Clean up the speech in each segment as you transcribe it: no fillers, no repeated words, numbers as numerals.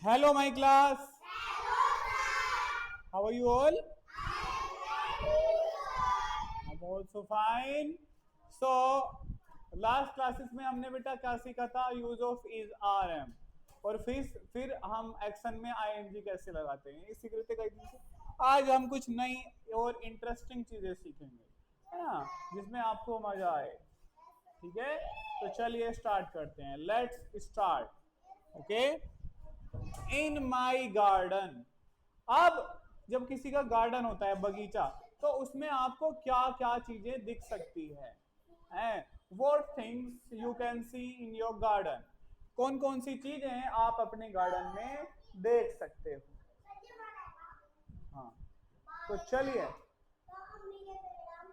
Hello, my class. How are you all? I'm also fine. So, last classes में हमने बेटा क्या सीखा था? Use of is are am, और फिर हम एक्शन में आईएनजी कैसे लगाते हैं, इस सीख रहे थे कई दिन से। आज हम कुछ नई और इंटरेस्टिंग चीजें सीखेंगे, है ना, जिसमें आपको मजा आए। ठीक है, तो चलिए स्टार्ट करते हैं। Let's start. Okay, in my garden. अब जब किसी का गार्डन होता है, बगीचा, तो उसमें आपको क्या क्या चीजें दिख सकती है? What things you can see in your garden. कौन कौन सी चीजें आप अपने गार्डन में देख सकते हो? हाँ, तो चलिए,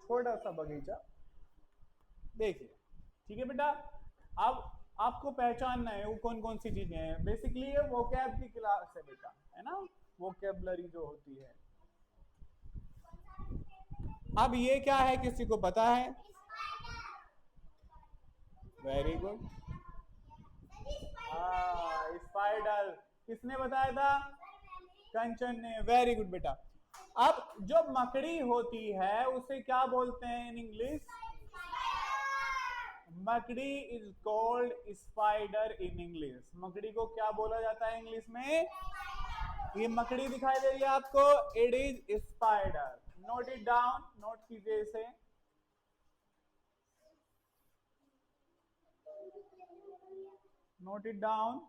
छोटा सा बगीचा देखिए। ठीक है बेटा, अब आपको पहचानना है वो कौन कौन सी चीजें हैं। बेसिकली ये वोकैब की क्लास है बेटा, है ना, वोकैबलरी जो होती है। अब ये क्या है, किसी को पता है? Very good. हाँ, स्पाइडर। किसने बताया था? कंचन ने। वेरी गुड बेटा। अब जो मकड़ी होती है उसे क्या बोलते हैं इन इंग्लिश? मकड़ी is called spider in English. मकड़ी को क्या बोला जाता है इंग्लिश में? ये मकड़ी दिखाई दे रही है आपको, it is spider. Note it down, note कीजिए इसे। Note it down.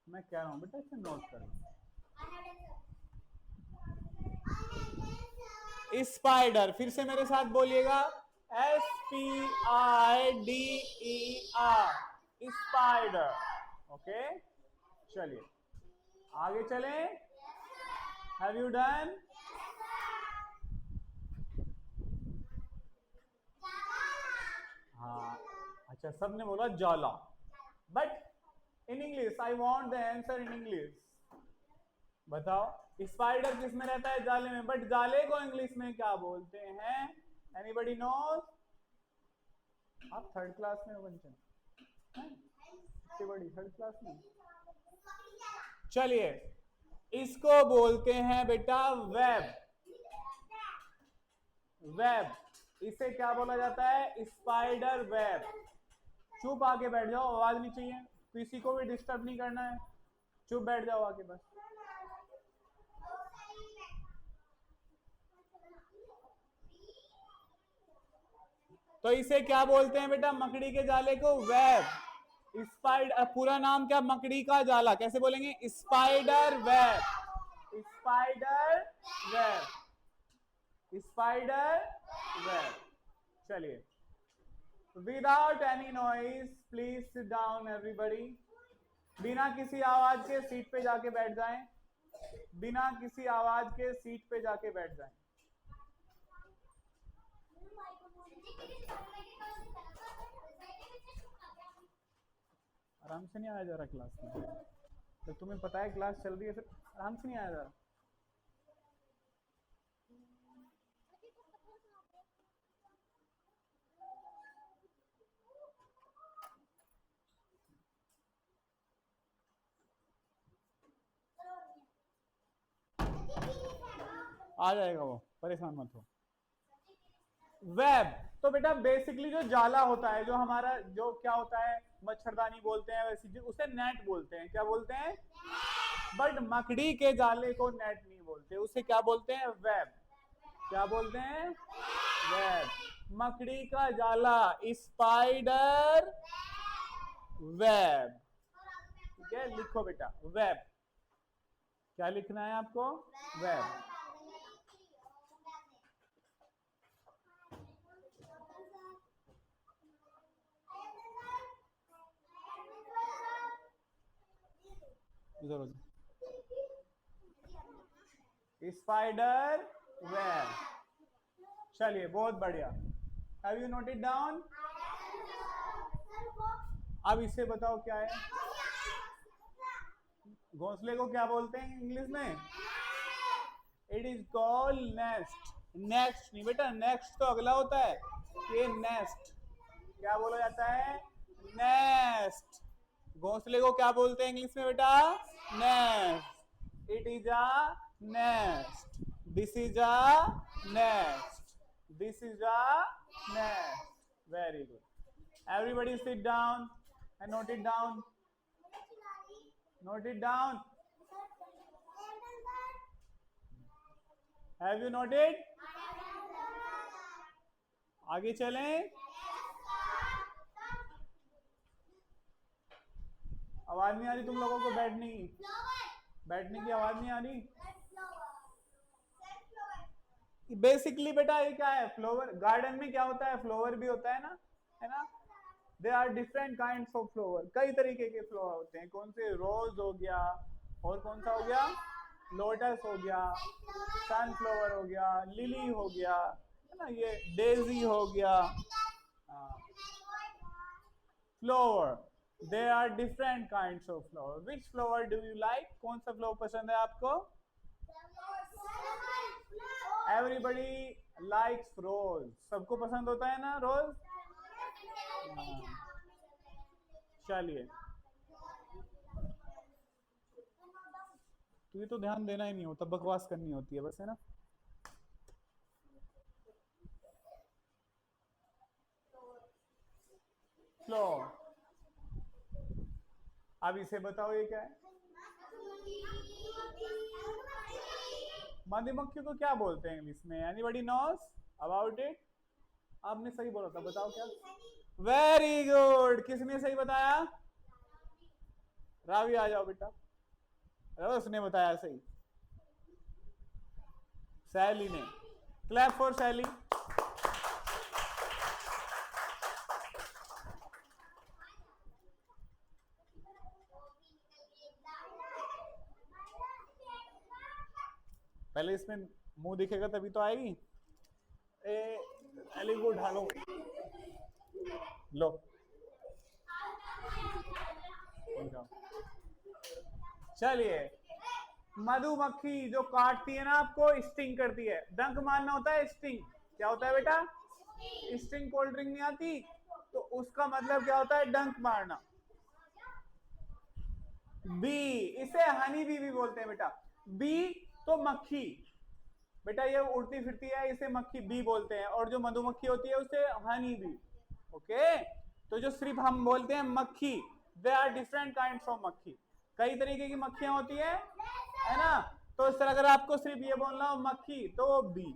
मैं कह रहा हूं बेटा इसे नोट करो। स्पाइडर, फिर से मेरे साथ बोलिएगा, SPIDER, स्पाइडर। ओके, चलिए आगे चलें। Have you done? हाँ, अच्छा, सबने बोला जाला, but in English I want the answer in English. बताओ, स्पाइडर किस में रहता है? जाले में। बट जाले को इंग्लिश में क्या बोलते हैं? Anybody knows? आप थर्ड क्लास में हो बच्चन, इतनी बड़ी थर्ड क्लास में। चलिए, इसको बोलते हैं बेटा वेब। वेब, इसे क्या बोला जाता है? Spider web. चुप आके बैठ जाओ, आवाज नहीं चाहिए, किसी को भी डिस्टर्ब नहीं करना है। चुप बैठ जाओ आके बस। तो इसे क्या बोलते हैं बेटा? मकड़ी के जाले को वेब। स्पाइडर, पूरा नाम क्या? मकड़ी का जाला। कैसे बोलेंगे? Spider web. Spider web. Spider web. चलिए, without any noise please sit down everybody. बिना किसी आवाज के सीट पे जाके बैठ जाएं। बिना किसी आवाज के सीट पे जाके बैठ जाएं। आराम से नहीं आया जा रहा क्लास में? तो तुम्हें पता है क्लास चल रही है, फिर आराम से नहीं आया जा रहा? आ जाएगा वो, परेशान मत हो। वेब, तो बेटा बेसिकली जो जाला होता है, जो हमारा जो क्या होता है, मच्छरदानी बोलते हैं वैसी, उसे नेट बोलते हैं। क्या बोलते हैं? बट मकड़ी के जाले को नेट नहीं बोलते, उसे क्या बोलते हैं? वेब। क्या बोलते हैं? वेब। मकड़ी का जाला, स्पाइडर वेब। ठीक है, लिखो बेटा वेब। क्या लिखना है आपको? वेब। इधर स्पाइडर वेब। चलिए, बहुत बढ़िया। Have you noted down? अब इसे बताओ क्या है? घोंसले को क्या बोलते हैं इंग्लिश में? It is called nest. Next नहीं बेटा, नेक्स्ट तो अगला होता है, ये नेस्ट। क्या बोला जाता है? नेस्ट। घोंसले को क्या बोलते हैं इंग्लिश में बेटा? Nest. It is a nest. This is a nest. This is a nest. Very good. Everybody sit down and note it down. Note it down. Have you noted? आगे चलें। आवाज नहीं आ रही तुम लोगों को बैठने की? बैठने की आवाज नहीं आ रही? बेसिकली बेटा ये क्या है? फ्लावर गार्डन में क्या होता है? फ्लावर भी होता है ना? They are different kinds of flower. कई तरीके के फ्लावर होते हैं। कौन से? रोज हो गया, और कौन सा हो गया? लोटस हो गया, सनफ्लावर हो गया, लिली हो गया, है ना, ये डेजी हो गया। Flower, they are different kinds of flower. Which flower do you like? कौन सा फ्लावर पसंद है आपको? Everybody likes rose. सबको पसंद होता है ना रोज? चलिए, तुझे तो ध्यान देना ही नहीं होता, बकवास करनी होती है बस, है ना? फ्लोर। अब इसे बताओ ये क्या है? मधुमक्खी को क्या बोलते हैं इंग्लिश में? Anybody knows about it? आपने सही बोला था, बताओ क्या? Very good. किसने सही बताया? रावी आ जाओ बेटा। उसने बताया सही, सैली ने। क्लैप फॉर सैली। पहले इसमें मुंह दिखेगा तभी तो आएगी। एली को उठा लो, लो चलिए। मधुमक्खी जो काटती है ना आपको, स्टिंग करती है। डंक मारना होता है स्टिंग। क्या होता है बेटा? स्टिंग। कोल्ड ड्रिंक नहीं आती तो उसका मतलब क्या होता है? डंक मारना। बी, इसे हनी बी भी बोलते हैं बेटा। बी तो मक्खी बेटा, ये उड़ती फिरती है, इसे मक्खी बी बोलते हैं। और जो मधुमक्खी होती है उसे हनी बी। ओके, तो जो सिर्फ हम बोलते हैं मक्खी, they are different kinds of मक्खी। कई तरीके की मक्खियां होती है ना? तो इस तरह अगर आपको सिर्फ ये बोलना हो मक्खी तो बी।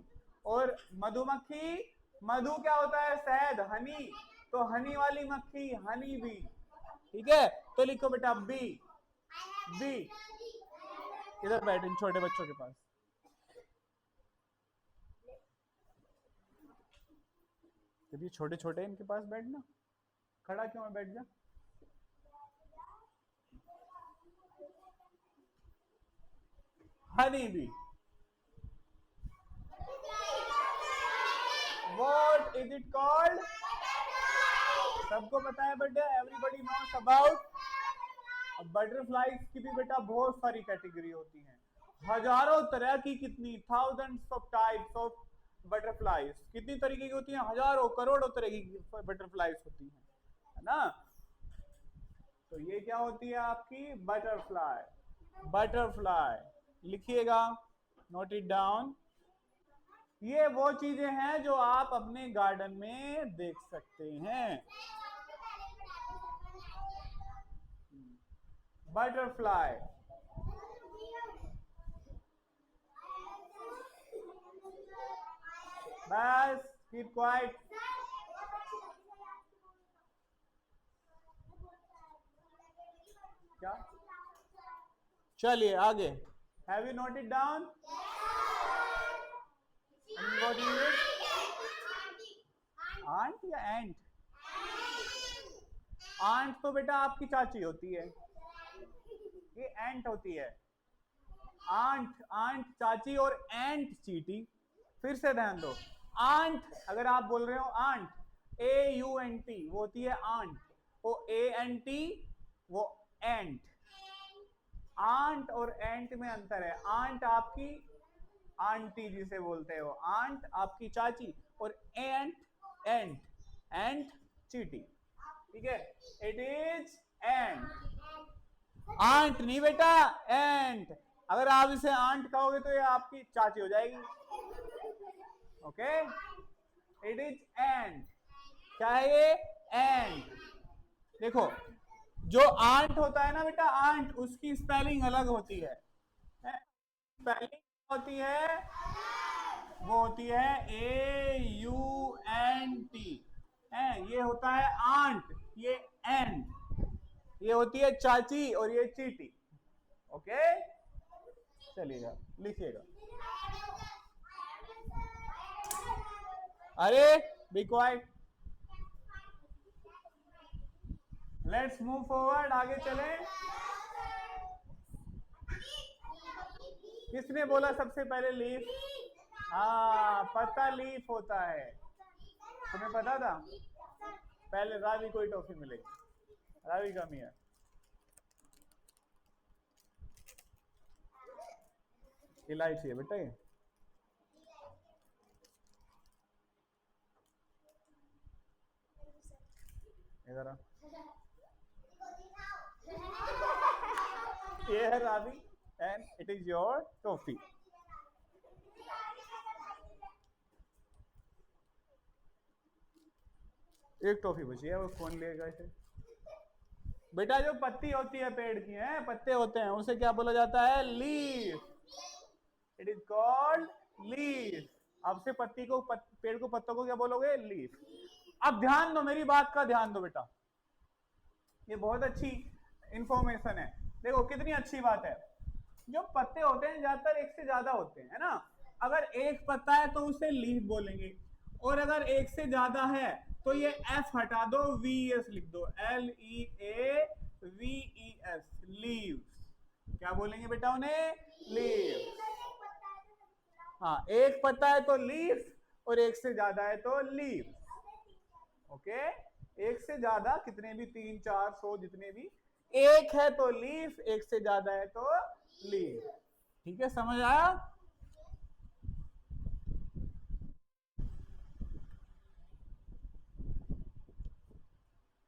और मधुमक्खी, मधु क्या होता है? शहद, हनी, तो हनी वाली मक्खी हनी बी। ठीक है, तो लिखो बेटा बी। बी। इधर बैठ इन छोटे बच्चों के पास। जब ये छोटे छोटे इनके पास बैठना, खड़ा क्यों है? बैठ जा। Honey bee. What is it called? सबको पता है बेटा, एवरीबडी नोस अबाउट। बटरफ्लाइज की भी बेटा बहुत सारी कैटेगरी होती हैं। हजारों तरह की, कितनी thousands of types of butterflies. कितनी तरीके की होती हैं? हजारों करोड़ों तरह की बटरफ्लाइज होती हैं, है ना? तो ये क्या होती है आपकी? बटरफ्लाई। बटरफ्लाई लिखिएगा, नोट इट डाउन। ये वो चीजें हैं जो आप अपने गार्डन में देख सकते हैं। बटरफ्लाई। बस कीप क्वाइट। क्या? चलिए आगे। Have you note it down? Aunt या एंट? आंट तो बेटा आपकी चाची होती है, ये एंट होती है। आंट, आंट चाची, और एंट चींटी। फिर से ध्यान दो। आंट अगर आप बोल रहे हो आंट, AUNT, वो होती है आंट। वो ANT वो एंट। आंट और एंट में अंतर है। आंट आपकी आंटी जिसे बोलते हो, आंट आपकी चाची, और एंट, एंट, एंट चींटी। ठीक है, इट इज एंट, आंट नहीं बेटा, एंट। अगर आप इसे आंट कहोगे तो ये आपकी चाची हो जाएगी। ओके, इट इज एंट। क्या है ये? एंट। देखो, जो आंट होता है ना बेटा, आंट, उसकी स्पेलिंग अलग होती है। स्पेलिंग होती है, वो होती है AUNT। ये होता है आंट, ये एंट। ये होती है चाची और ये चीटी। ओके, चलिएगा, लिखिएगा। अरे be quiet, let's move forward, आगे चलें। किसने बोला सबसे पहले लीफ? हाँ, पत्ता लीफ होता है। तुम्हें पता था? पहले रावी को ही टॉफी मिलेगी। रावी का मियाँ, इलायची है बेटा ये। इधर आ, ये है Ravi and it is your toffee. एक टॉफी बची है, वो कौन लेगा इसे? बेटा जो पत्ती होती है पेड़ की, है पत्ते होते हैं, उसे क्या बोला जाता है? Leaf. It is called leaf. आपसे पत्ती को पेड़ को, पत्तों को क्या बोलोगे? लीफ। अब ध्यान दो, मेरी बात का ध्यान दो बेटा, ये बहुत अच्छी इंफॉर्मेशन है। देखो कितनी अच्छी बात है। जो पत्ते होते हैं ज्यादातर एक से ज्यादा होते हैं, है ना? अगर एक पत्ता है तो उसे लीफ बोलेंगे, और अगर एक से ज्यादा है तो ये एफ हटा दो, VES लिख दो, LEAVES, लीव्स। क्या बोलेंगे बेटा उन्हें? लीव्स। हाँ, एक पत्ता है तो लीफ, और एक से ज्यादा है तो लीव्स। ओके, एक से ज्यादा कितने भी, 3, 4, 100, जितने भी। एक है तो लीफ, एक से ज्यादा है तो लीफ। ठीक है, समझ आया?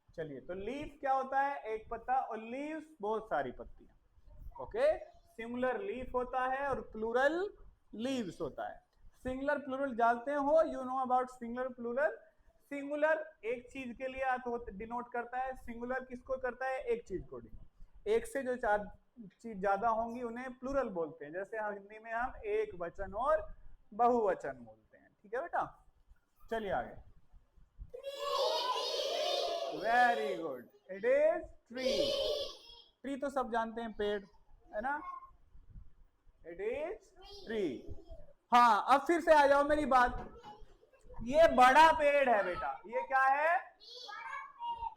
चलिए, तो लीफ क्या होता है? एक पत्ता, और लीव्स बहुत सारी पत्तियां। ओके, सिंगुलर लीफ होता है और प्लूरल लीव्स होता है। सिंगुलर प्लूरल जानते हो? You know about singular plural? Singular एक चीज के लिए डिनोट करता है, सिंगुलर किसको करता है? एक चीज को डिनोट। एक से जो चार चीज ज्यादा होंगी उन्हें प्लूरल बोलते हैं। जैसे हिंदी में हम एक वचन और बहुवचन बोलते हैं। ठीक है बेटा, चलिए आगे। Very good, it is tree. Tree तो सब जानते हैं, पेड़, है ना? It is tree. हाँ, अब फिर से आ जाओ मेरी बात। ये बड़ा पेड़ है बेटा, ये क्या है?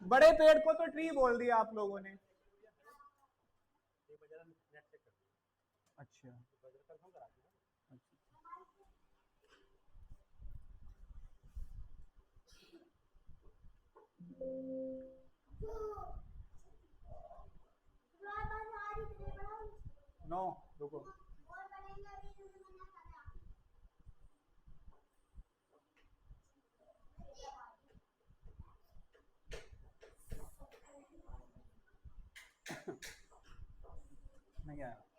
बड़े पेड़ को तो ट्री बोल दिया आप लोगों ने। अच्छा, नो, रुको। नहीं आया।